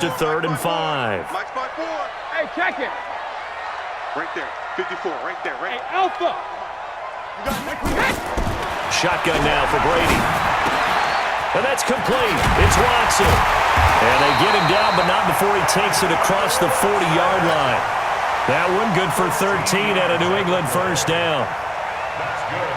to 3rd and 5. Mike's by 4. Hey, check it. Right there. 54. Right there. Right. Hey, Alpha. Shotgun now for Brady. And that's complete. It's Watson. And they get him down, but not before he takes it across the 40-yard line. That one good for 13 and a New England first down.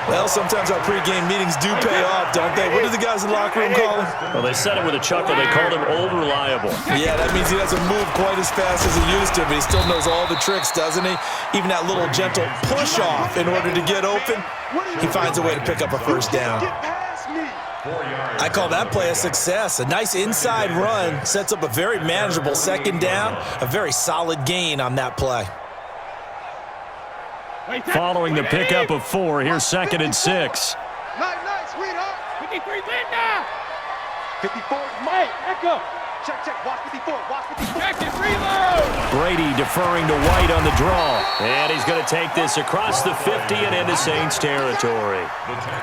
Well, sometimes our pregame meetings do pay off, don't they? What do the guys in the locker room call him? Well, they said it with a chuckle. They called him old reliable. Yeah, that means he doesn't move quite as fast as he used to, but he still knows all the tricks, doesn't he? Even that little gentle push-off in order to get open, he finds a way to pick up a first down. I call that play a success. A nice inside run sets up a very manageable second down, a very solid gain on that play. Following the pickup of 4, here's 2nd and 6. Nice, sweetheart. 53, Linda. 54. Mike, echo. Check. Watch 54. Watch 54. Check it, reload. Brady deferring to White on the draw. And he's going to take this across the 50 and into Saints territory.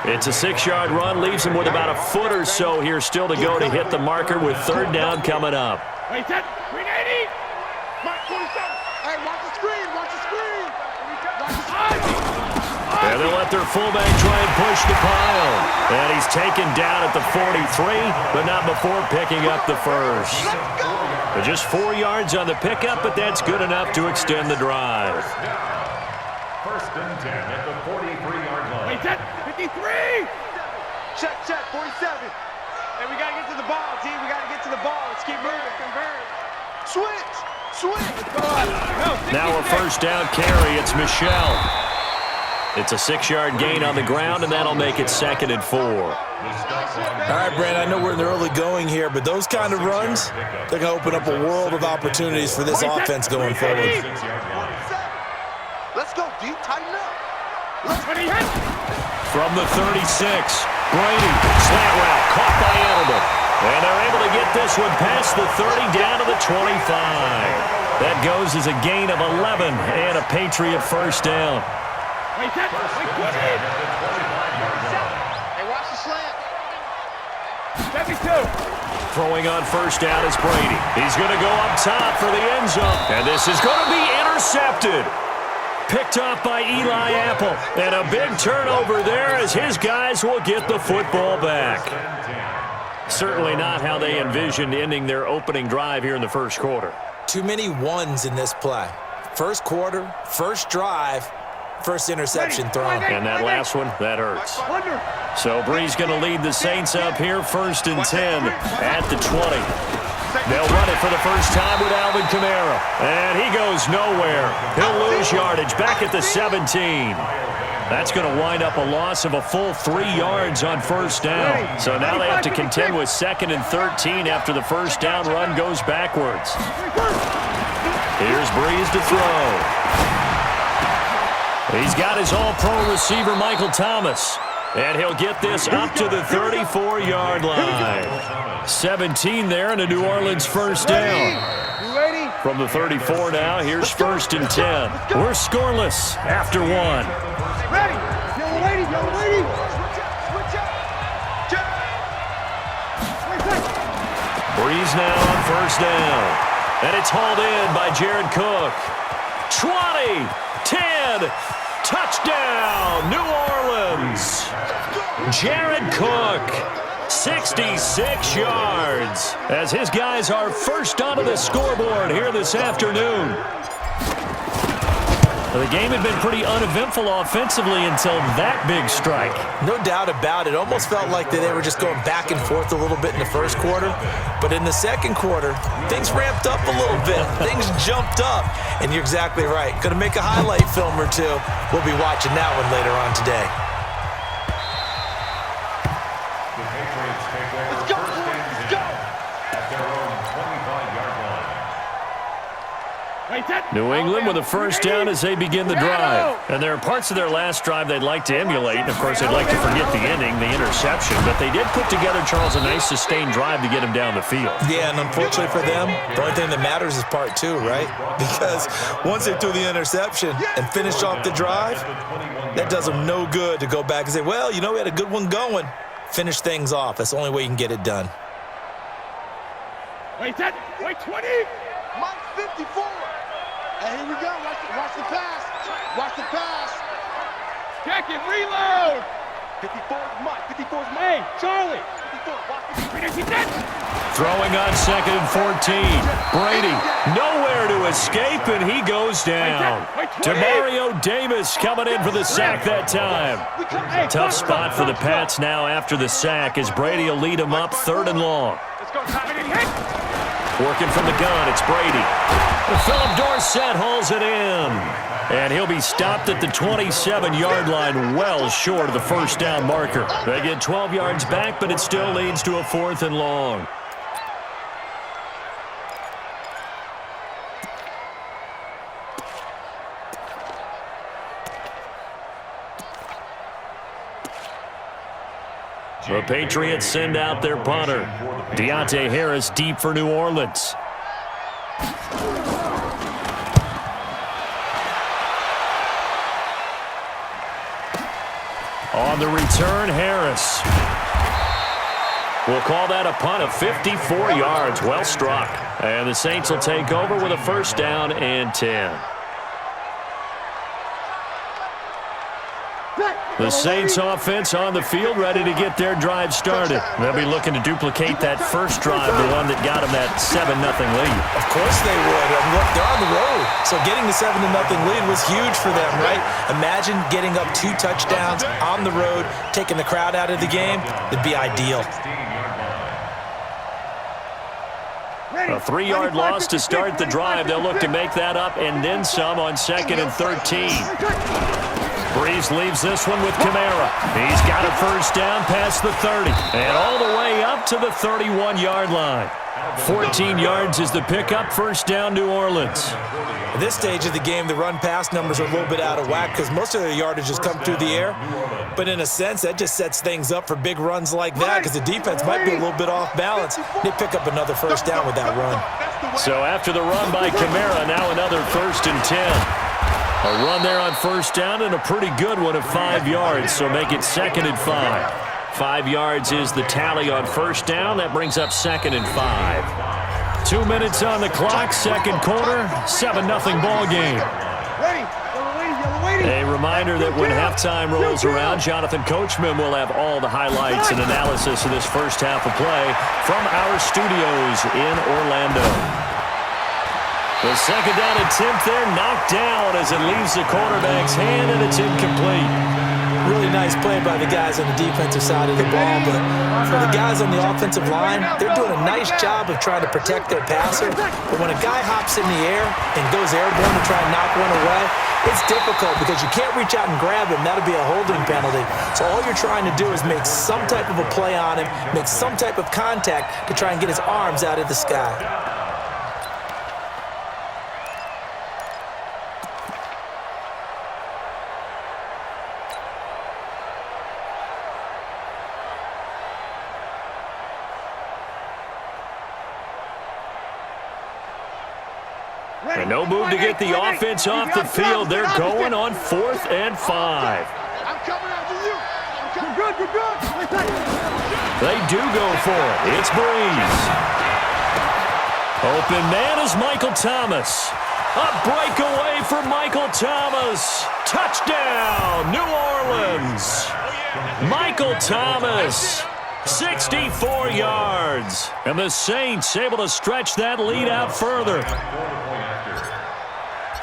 It's a 6-yard run, leaves him with about a foot or so here still to go to hit the marker with 3rd down coming up. Wait, that 380. Mike 47. Hey, watch the screen. Watch the screen. And they'll let their fullback try and push the pile. And he's taken down at the 43, but not before picking up the first. But just 4 yards on the pickup, but that's good enough to extend the drive. 1st and 10 at the 43-yard line. Wait, that 53. Check. 47. And we got to get to the ball, team. We got to get to the ball. Let's keep moving. Switch. Now a first down carry. It's Michelle. It's a 6-yard gain on the ground, and that'll make it 2nd and 4. All right, Brent, I know we're in the early going here, but those kind of runs, they're going to open up a world of opportunities for this offense going forward. Let's go, D. Tighten up. From the 36, Brady, slant route, caught by Edelman. And they're able to get this one past the 30 down to the 25. That goes as a gain of 11 and a Patriot first down. Wait, that 20. Hey, watch the slant. 72. Throwing on first down is Brady. He's going to go up top for the end zone. And this is going to be intercepted. Picked off by Eli Apple. And a big turnover there as his guys will get the football back. Certainly not how they envisioned ending their opening drive here in the first quarter. Too many ones in this play. First quarter, first drive, first interception thrown. And that last one, that hurts. So Bree's going to lead the Saints up here, 1st and 10 at the 20. They'll run it for the first time with Alvin Kamara. And he goes nowhere. He'll lose yardage back at the 17. That's going to wind up a loss of a full 3 yards on first down. So now they have to contend with 2nd and 13 after the first down run goes backwards. Here's Breeze to throw. He's got his all-pro receiver, Michael Thomas. And he'll get this up to the 34-yard line. 17 there and a New Orleans first down. From the 34 now, here's 1st and 10. We're scoreless after 1. Ready. Young lady. Breeze now on first down. And it's hauled in by Jared Cook. 20, 10, touchdown, New Orleans. Jared Cook, 66 yards, as his guys are first onto the scoreboard here this afternoon. The game had been pretty uneventful offensively until that big strike. No doubt about it. Almost felt like they were just going back and forth a little bit in the first quarter. But in the second quarter, things ramped up a little bit. Things jumped up. And you're exactly right. Going to make a highlight film or two. We'll be watching that one later on today. New England with a first down as they begin the drive. And there are parts of their last drive they'd like to emulate. And, of course, they'd like to forget the ending, the interception. But they did put together, Charles, a nice sustained drive to get him down the field. Yeah, and unfortunately for them, the only thing that matters is part 2, right? Because once they threw the interception and finished off the drive, that does them no good to go back and say, well, you know, we had a good one going. Finish things off. That's the only way you can get it done. Wait, 10. Wait, 20. Mike 54. And here we go. Watch the pass. Watch the pass. Check it, reload. 54 is Mike. 54 is Mike. Hey, Charlie. 54. Watch the Throwing on 2nd and 14. Brady nowhere to escape, and he goes down. Demario Davis coming in for the sack that time. Tough spot for the Pats now after the sack as Brady will lead them up 3rd and long. Working from the gun, it's Brady. Philip Dorsett hauls it in. And he'll be stopped at the 27-yard line, well short of the first down marker. They get 12 yards back, but it still leads to a 4th and long. The Patriots send out their punter. Deontay Harris deep for New Orleans. On the return, Harris. We'll call that a punt of 54 yards. Well struck. And the Saints will take over with a 1st down and 10. The Saints offense on the field, ready to get their drive started. They'll be looking to duplicate that first drive, the one that got them that 7-0 lead. Of course they would. Look, they're on the road, so getting the 7-0 lead was huge for them, right? Imagine getting up 2 touchdowns on the road, taking the crowd out of the game. It'd be ideal. A 3-yard loss to start the drive. They'll look to make that up and then some on 2nd and 13. Breeze leaves this one with Kamara. He's got a 1st down past the 30 and all the way up to the 31-yard line. 14 yards is the pickup. 1st down, New Orleans. At this stage of the game, the run-pass numbers are a little bit out of whack because most of their yardage has come through the air. But in a sense, that just sets things up for big runs like that because the defense might be a little bit off balance. They pick up another 1st down with that run. So after the run by Kamara, now another 1st and 10. A run there on 1st down and a pretty good one of 5 yards, so make it 2nd and 5. 5 yards is the tally on 1st down. That brings up 2nd and 5. 2 minutes on the clock, 2nd quarter, 7-0 ball game. A reminder that when halftime rolls around, Jonathan Coachman will have all the highlights and analysis of this first half of play from our studios in Orlando. The 2nd down attempt there knocked down as it leaves the quarterback's hand, and it's incomplete. Really nice play by the guys on the defensive side of the ball, but for the guys on the offensive line, they're doing a nice job of trying to protect their passer. But when a guy hops in the air and goes airborne to try and knock one away, it's difficult because you can't reach out and grab him. That'll be a holding penalty. So all you're trying to do is make some type of a play on him, make some type of contact to try and get his arms out of the sky. And no move to get the offense off the field. They're going on 4th and 5. I'm coming after you. You're good. They do go for it. It's Breeze. Open man is Michael Thomas. A breakaway for Michael Thomas. Touchdown, New Orleans. Michael Thomas. 64 yards. And the Saints able to stretch that lead out further.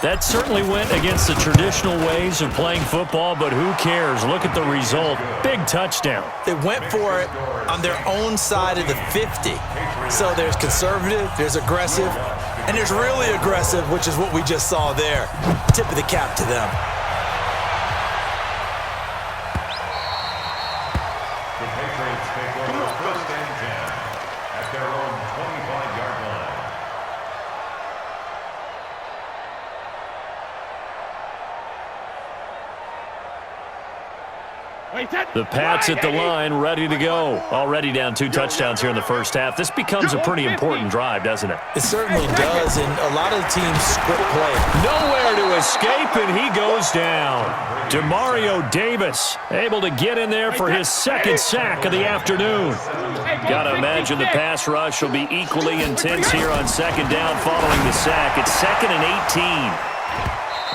That certainly went against the traditional ways of playing football, but who cares? Look at the result. Big touchdown. They went for it on their own side of the 50. So there's conservative, there's aggressive, and there's really aggressive, which is what we just saw there. Tip of the cap to them. The Patriots take over 1st and 10 at their own 25-yard line. The Pats at the line, ready to go. Already down 2 touchdowns here in the first half. This becomes a pretty important drive, doesn't it? It certainly does, and a lot of the teams script play. Nowhere to escape, and he goes down. Demario Davis able to get in there for his second sack of the afternoon. Got to imagine the pass rush will be equally intense here on second down following the sack. It's 2nd and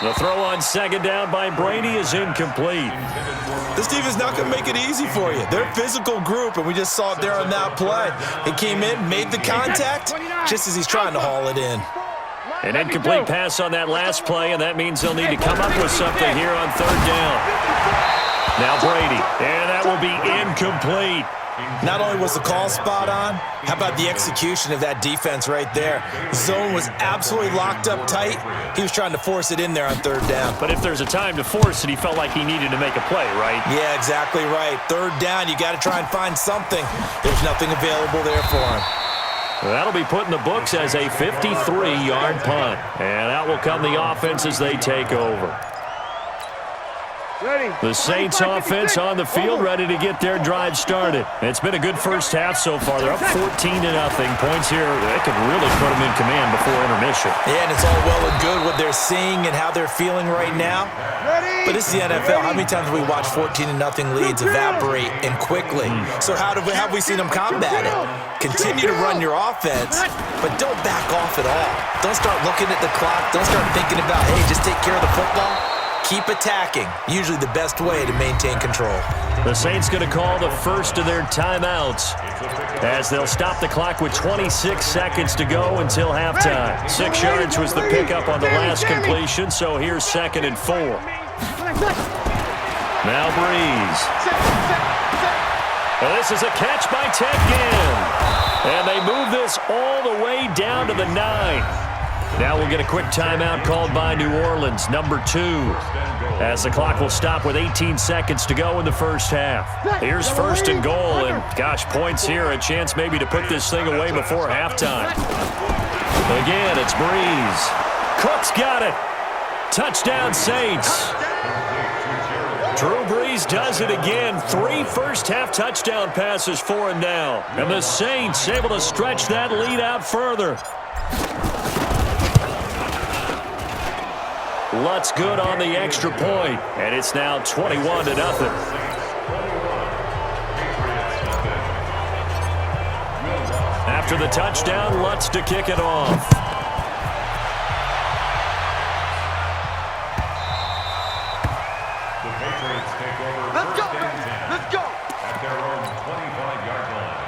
18. The throw on second down by Brady is incomplete. This team is not going to make it easy for you. They're a physical group, and we just saw it there on that play. He came in, made the contact, just as he's trying to haul it in. An incomplete pass on that last play, and that means they'll need to come up with something here on third down. Now Brady, and that will be incomplete. Not only was the call spot on, how about the execution of that defense right there? Zone was absolutely locked up tight. He was trying to force it in there on third down. But if there's a time to force it, he felt like he needed to make a play, right? Yeah, exactly right. Third down, you got to try and find something. There's nothing available there for him. That'll be put in the books as a 53-yard punt. And out will come the offense as they take over. The Saints offense on the field, ready to get their drive started. It's been a good first half so far. They're up 14-0. Points here, they could really put them in command before intermission. Yeah, and it's all well and good what they're seeing and how they're feeling right now. But this is the NFL. How many times have we watched 14-0 leads evaporate and quickly? So how have we seen them combat it? Continue to run your offense, but don't back off at all. Don't start looking at the clock. Don't start thinking about, hey, just take care of the football. Keep attacking. Usually the best way to maintain control. The Saints going to call the first of their timeouts as they'll stop the clock with 26 seconds to go until halftime. 6 yards was the pickup on the last completion, so here's 2nd and 4. Now Breeze. This is a catch by Ted Ginn. And they move this all the way down to the 9. Now we'll get a quick timeout called by New Orleans, number 2, as the clock will stop with 18 seconds to go in the first half. Here's 1st and goal, and gosh, points here, a chance maybe to put this thing away before halftime. Again, it's Breeze. Cook's got it. Touchdown, Saints. Drew Brees does it again. 3 first-half touchdown passes for him now. And the Saints able to stretch that lead out further. Lutz good on the extra point, and it's now 21-0. After the touchdown, Lutz to kick it off. The Patriots take over first and 10. Let's go. At their own 25-yard line.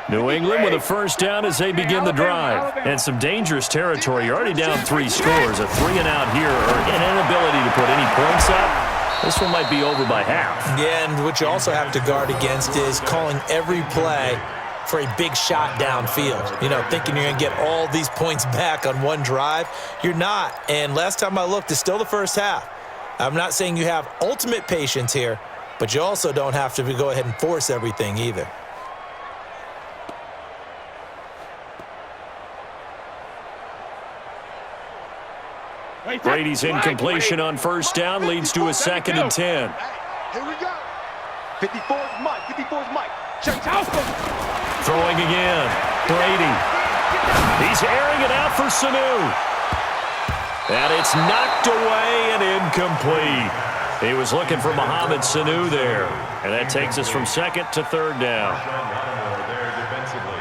New England with a first down as they begin the drive. And some dangerous territory. You're already down 3 scores. A 3-and-out here, or an inability to put any points up. This one might be over by half. Yeah, and what you also have to guard against is calling every play for a big shot downfield. You know, thinking you're going to get all these points back on one drive. You're not. And last time I looked, it's still the first half. I'm not saying you have ultimate patience here, but you also don't have to go ahead and force everything either. Brady's incompletion on first down leads to a 2nd and 10. Here we go. 54's Mike. 54's Mike. Check out. Throwing again. Brady. He's airing it out for Sanu. And it's knocked away and incomplete. He was looking for Mohamed Sanu there. And that takes us from 2nd to 3rd down. There defensively.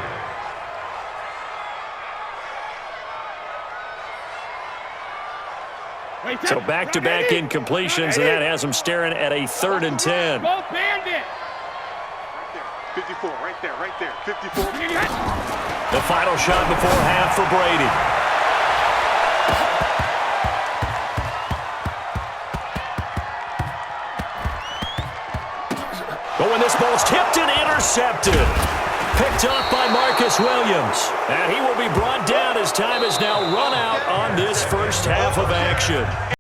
So back-to-back incompletions, and that has him staring at a 3rd and 10. Both bandit. 54, right there. 54. The final shot before half for Brady. Oh, and this ball's tipped and intercepted. Picked off by Marcus Williams. And he will be brought down as time is now run out on this first half of action.